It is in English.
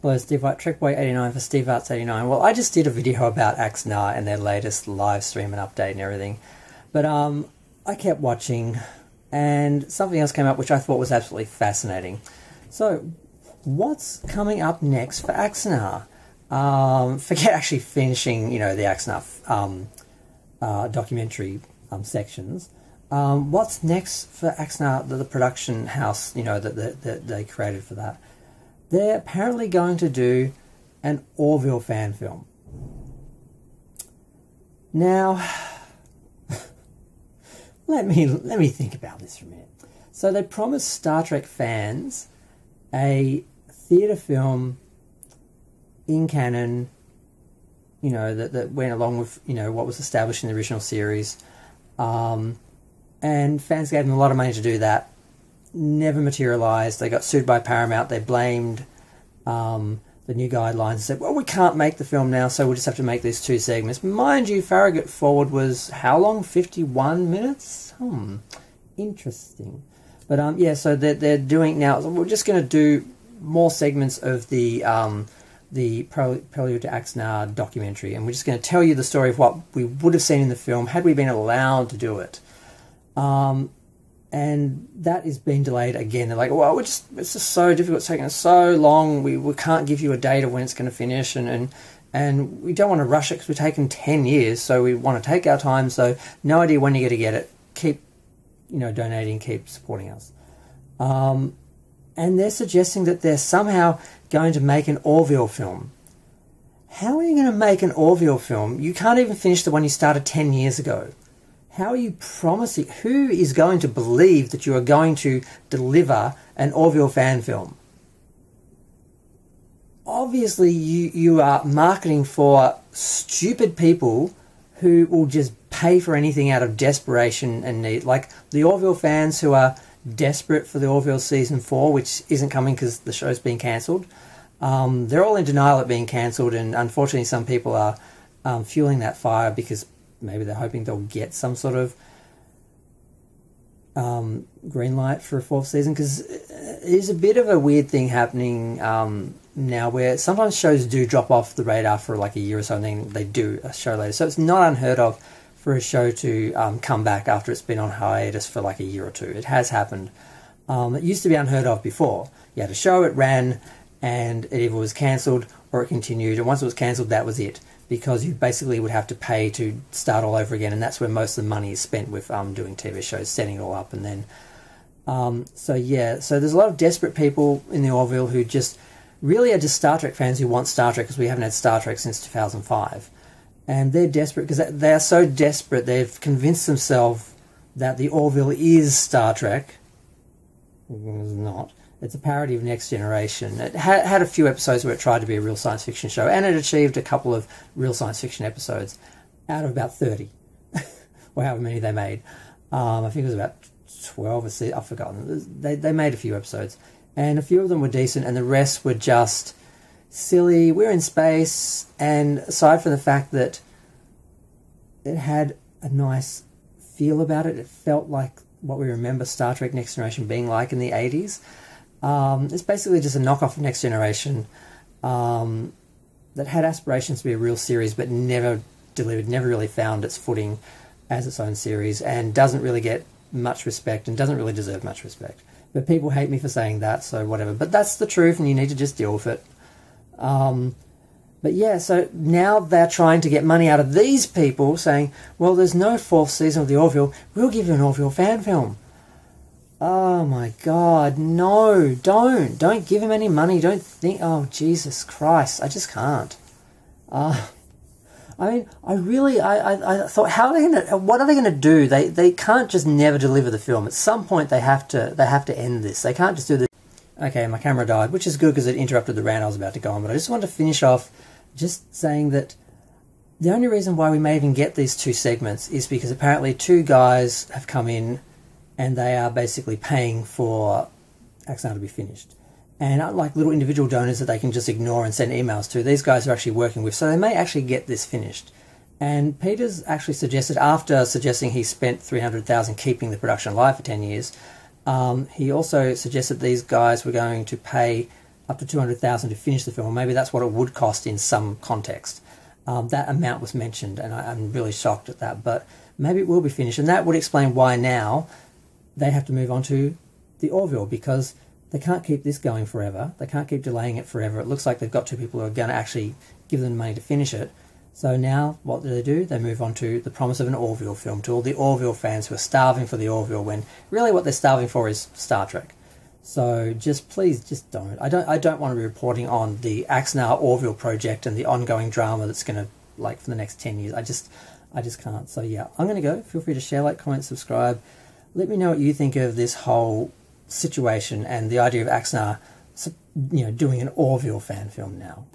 Hello, Steve White, TrekBoy89 for Steve Arts89. Well, I just did a video about Axanar and their latest live stream and update and everything. But I kept watching and something else came up which I thought was absolutely fascinating. So, what's coming up next for Axanar? Forget actually finishing, the Axanar documentary sections. What's next for Axanar, the production house, that they created for that? They're apparently going to do an Orville fan film. Now, let me think about this for a minute. So they promised Star Trek fans a theatre film in canon, that went along with, what was established in the original series. And fans gave them a lot of money to do that. Never materialised. They got sued by Paramount. They blamed the new guidelines and said, well, we can't make the film now, so we'll just have to make these two segments. Mind you, Farragut Forward was how long? 51 minutes? Interesting. But yeah, so they're doing now, we're just going to do more segments of the Prelude to Axanar documentary, and we're just going to tell you the story of what we would have seen in the film had we been allowed to do it. And that is being delayed again. They're like, well, it's just so difficult, it's taking us so long, we can't give you a date of when it's going to finish, and we don't want to rush it because we're taking 10 years, so we want to take our time, so no idea when you're going to get it. Keep, donating, keep supporting us. And they're suggesting that they're somehow going to make an Orville film. How are you going to make an Orville film? You can't even finish the one you started 10 years ago. How are you promising? Who is going to believe that you are going to deliver an Orville fan film? Obviously, you are marketing for stupid people who will just pay for anything out of desperation and need. Like the Orville fans who are desperate for the Orville Season 4, which isn't coming because the show's being cancelled. They're all in denial at being cancelled, and unfortunately some people are fueling that fire because maybe they're hoping they'll get some sort of green light for a 4th season, because it is a bit of a weird thing happening now where sometimes shows do drop off the radar for like a year or so and then they do a show later. So it's not unheard of for a show to come back after it's been on hiatus for like a year or two. It has happened. It used to be unheard of before. You had a show, it ran, and it either was cancelled or it continued, and once it was cancelled, that was it, because you basically would have to pay to start all over again, and that's where most of the money is spent with doing TV shows, setting it all up, and then so yeah, so there's a lot of desperate people in the Orville who just really are just Star Trek fans who want Star Trek, because we haven't had Star Trek since 2005, and they're desperate because they are so desperate they've convinced themselves that the Orville is Star Trek. It's not. It's a parody of Next Generation. It had a few episodes where it tried to be a real science fiction show, and it achieved a couple of real science fiction episodes out of about 30, or however many they made. I think it was about 12 or I've forgotten. They made a few episodes, and a few of them were decent, and the rest were just silly. We're in space, and aside from the fact that it had a nice feel about it, it felt like what we remember Star Trek Next Generation being like in the 80s. It's basically just a knockoff of Next Generation that had aspirations to be a real series but never delivered, never really found its footing as its own series, and doesn't really get much respect and doesn't really deserve much respect. But people hate me for saying that, so whatever. But that's the truth, and you need to just deal with it. But yeah, so now they're trying to get money out of these people, saying, well, there's no 4th season of the Orville, we'll give you an Orville fan film. Oh my God, no, don't give him any money, don't think, oh Jesus Christ, I just can't. I mean, I thought, what are they gonna do? They can't just never deliver the film. At some point they have to end this. They can't just do this. Okay, my camera died, which is good because it interrupted the rant I was about to go on, but I just wanted to finish off just saying that the only reason why we may even get these two segments is because apparently two guys have come in and they are basically paying for Axanar to be finished. And unlike little individual donors that they can just ignore and send emails to, these guys are actually working with, so they may actually get this finished. And Peters actually suggested, after suggesting he spent $300,000 keeping the production alive for 10 years, he also suggested these guys were going to pay up to $200,000 to finish the film. Maybe that's what it would cost in some context. That amount was mentioned, and I'm really shocked at that. But maybe it will be finished, and that would explain why now they have to move on to the Orville, because they can't keep this going forever. They can't keep delaying it forever. It looks like they've got two people who are going to actually give them the money to finish it. So now, what do? They move on to the promise of an Orville film, to all the Orville fans who are starving for the Orville, when really what they're starving for is Star Trek. So please don't. I don't want to be reporting on the Axanar Orville project and the ongoing drama that's going to, like, for the next 10 years. I just can't. So yeah, I'm going to go. Feel free to share, like, comment, subscribe. Let me know what you think of this whole situation and the idea of Axanar, doing an Orville fan film now.